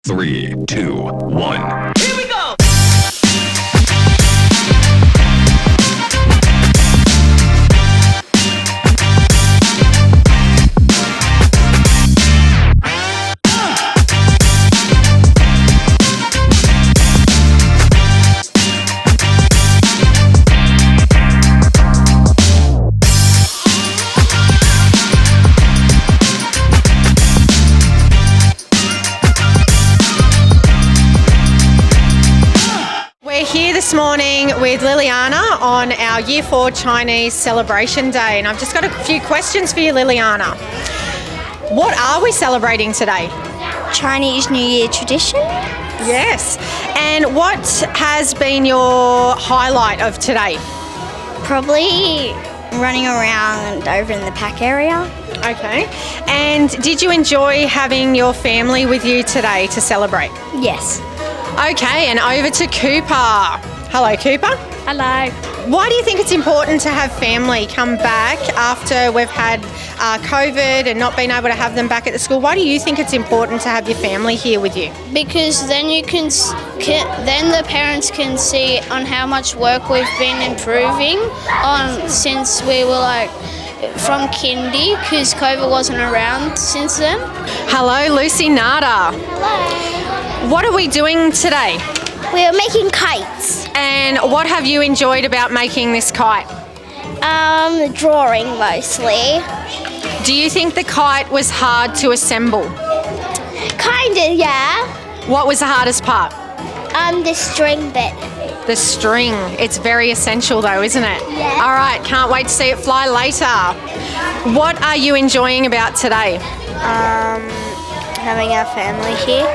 3, 2, 1. Here we go! This morning with Liliana on our Year 4 Chinese Celebration Day, and I've just got a few questions for you, Liliana. What are we celebrating today? Chinese New Year tradition. Yes. And what has been your highlight of today? Probably running around over in the pack area. Okay. And did you enjoy having your family with you today to celebrate? Yes. Okay, and over to Cooper. Hello, Cooper. Hello. Why do you think it's important to have family come back after we've had COVID and not been able to have them back at the school? Why do you think it's important to have your family here with you? Because then you can then the parents can see on how much work we've been improving on since we were from kindy, because COVID wasn't around since then. Hello, Lucy Nada. Hello. What are we doing today? We are making kites. And what have you enjoyed about making this kite? Drawing mostly. Do you think the kite was hard to assemble? Kinda, yeah. What was the hardest part? The string bit. The string. It's very essential though, isn't it? Yeah. All right, can't wait to see it fly later. What are you enjoying about today? Having our family here.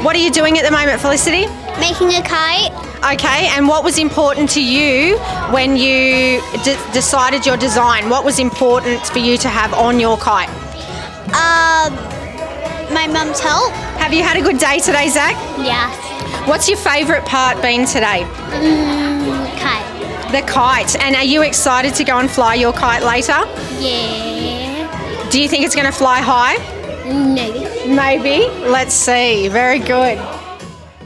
What are you doing at the moment, Felicity? Making a kite. Okay, and what was important to you when you decided your design? What was important for you to have on your kite? My mum's help. Have you had a good day today, Zach? Yeah. What's your favourite part been today? Kite. The kite. And are you excited to go and fly your kite later? Yeah. Do you think it's going to fly high? Maybe. Maybe. Let's see. Very good.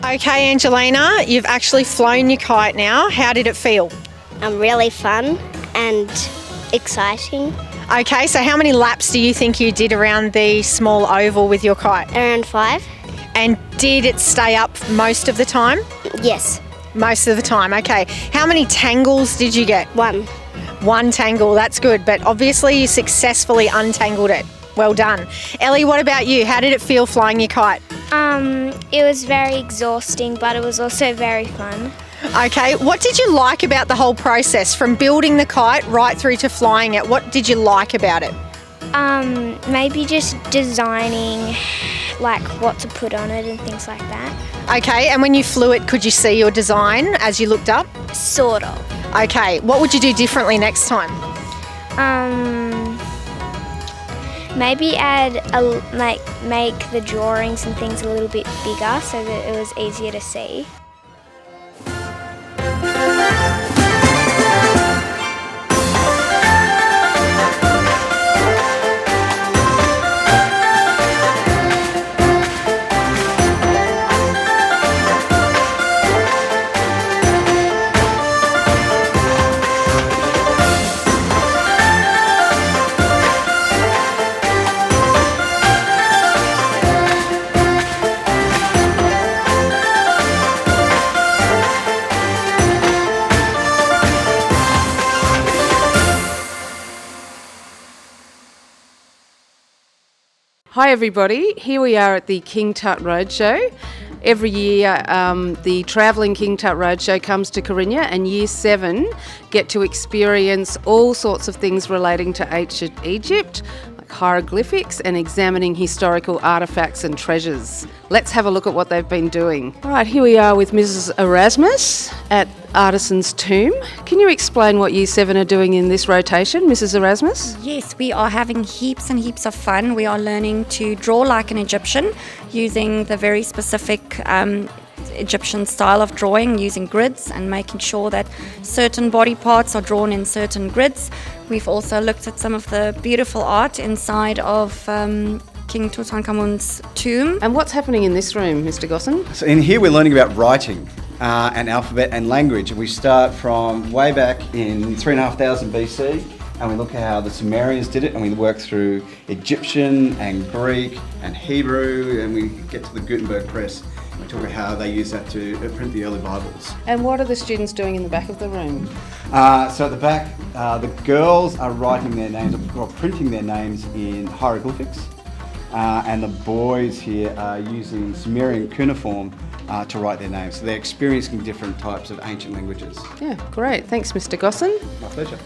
Okay, Angelina, you've actually flown your kite now. How did it feel? Really fun and exciting. Okay, so how many laps do you think you did around the small oval with your kite? Around 5. And did it stay up most of the time? Yes. Most of the time, okay. How many tangles did you get? 1. 1 tangle, that's good, but obviously you successfully untangled it. Well done. Ellie, what about you? How did it feel flying your kite? It was very exhausting, but it was also very fun. Okay, what did you like about the whole process, from building the kite right through to flying it? What did you like about it? Maybe just designing what to put on it and things like that. Okay, and when you flew it, could you see your design as you looked up? Sort of. Okay, what would you do differently next time? Maybe make the drawings and things a little bit bigger so that it was easier to see. Hi everybody, here we are at the King Tut Roadshow. Every year the travelling King Tut Roadshow comes to Carinya, and Year 7 get to experience all sorts of things relating to ancient Egypt, like hieroglyphics and examining historical artefacts and treasures. Let's have a look at what they've been doing. All right, here we are with Mrs. Erasmus at Artisan's Tomb. Can you explain what Year 7 are doing in this rotation, Mrs. Erasmus? Yes, we are having heaps and heaps of fun. We are learning to draw like an Egyptian using the very specific Egyptian style of drawing, using grids and making sure that certain body parts are drawn in certain grids. We've also looked at some of the beautiful art inside of King Tutankhamun's tomb. And what's happening in this room, Mr. Gosson? So in here we're learning about writing and alphabet and language. And we start from way back in 3,500 BC and we look at how the Sumerians did it and we work through Egyptian and Greek and Hebrew and we get to the Gutenberg press. We talk about how they use that to print the early Bibles. And what are the students doing in the back of the room? So at the back, the girls are writing their names or printing their names in hieroglyphics. And the boys here are using Sumerian cuneiform to write their names. So they're experiencing different types of ancient languages. Yeah, great. Thanks, Mr. Gosson. My pleasure.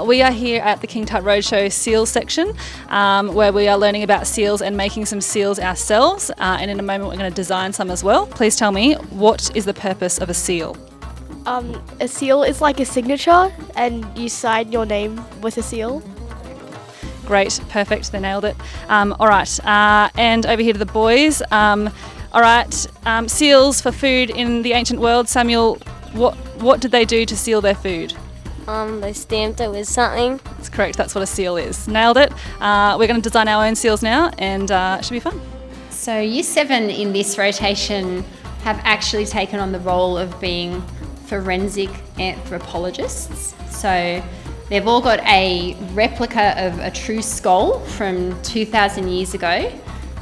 We are here at the King Tut Roadshow Seals section where we are learning about seals and making some seals ourselves, and in a moment we're going to design some as well. Please tell me, what is the purpose of a seal? A seal is like a signature and you sign your name with a seal. Great, perfect, they nailed it. All right, and over here to the boys. All right, seals for food in the ancient world. Samuel, what did they do to seal their food? They stamped it with something. That's correct, that's what a seal is. Nailed it. We're going to design our own seals now and it should be fun. So Year 7 in this rotation have actually taken on the role of being forensic anthropologists. So they've all got a replica of a true skull from 2,000 years ago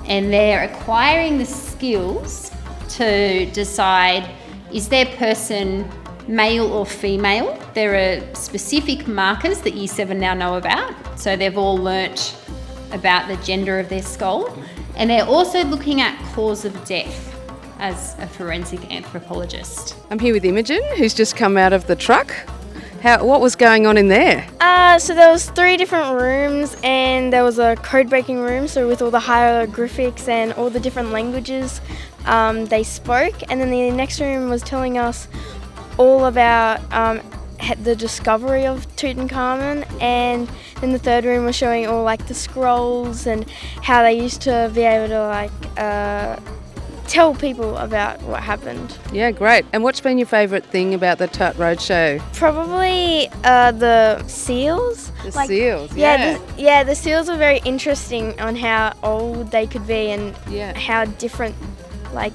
and they're acquiring the skills to decide, is their person male or female? There are specific markers that Year 7 now know about, so they've all learnt about the gender of their skull, and they're also looking at cause of death as a forensic anthropologist. I'm here with Imogen, who's just come out of the truck. What was going on in there? So there was 3 different rooms and there was a code-breaking room, so with all the hieroglyphics and all the different languages they spoke, and then the next room was telling us all about the discovery of Tutankhamun, and then the third room was showing all like the scrolls and how they used to be able to tell people about what happened. Yeah, great. And what's been your favourite thing about the Tut Roadshow? Probably the seals. The seals, The seals were very interesting on how old they could be and how different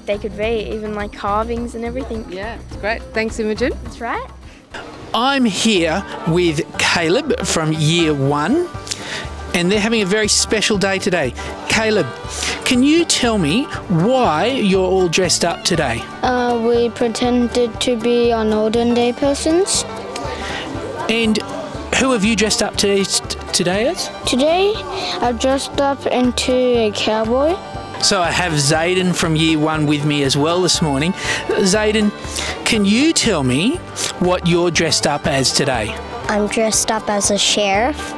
they could be, even like carvings and everything. Yeah, it's great. Thanks, Imogen. That's right. I'm here with Caleb from Year 1 and they're having a very special day today. Caleb, can you tell me why you're all dressed up today? We pretended to be an Olden Day persons. And who have you dressed up today as? Today, I dressed up into a cowboy. So I have Zayden from Year 1 with me as well this morning. Zayden, can you tell me what you're dressed up as today? I'm dressed up as a sheriff.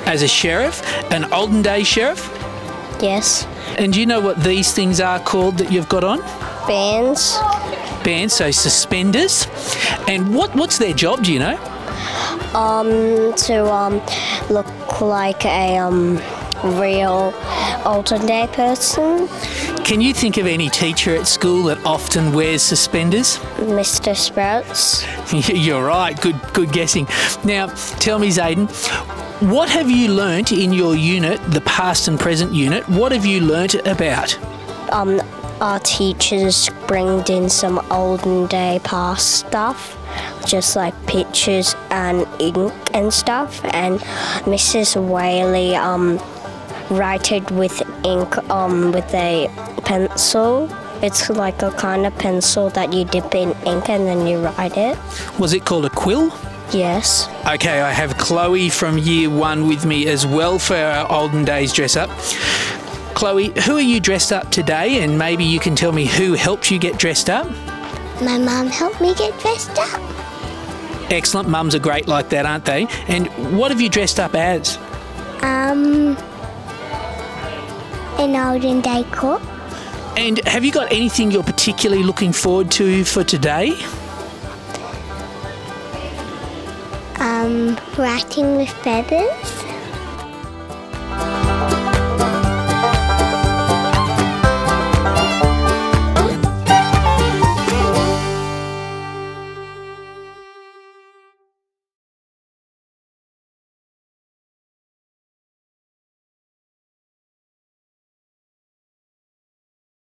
As a sheriff? An Olden Day sheriff? Yes. And do you know what these things are called that you've got on? Bands. Bands, so suspenders. And what's their job, do you know? To look like a real Olden Day person. Can you think of any teacher at school that often wears suspenders? Mr. Sprouts. You're right, good guessing. Now, tell me, Zayden, what have you learnt in your unit, the past and present unit? What have you learnt about? Our teachers bring in some Olden Day past stuff, just like pictures and ink and stuff, and Mrs. Whaley write it with ink with a pencil. It's like a kind of pencil that you dip in ink and then you write it. Was it called a quill? Yes. Okay, I have Chloe from Year 1 with me as well for our Olden Days dress up. Chloe, who are you dressed up today, and maybe you can tell me who helped you get dressed up? My mum helped me get dressed up. Excellent, mums are great like that, aren't they? And what have you dressed up as? An Olden Day cook. And have you got anything you're particularly looking forward to for today? Writing with feathers.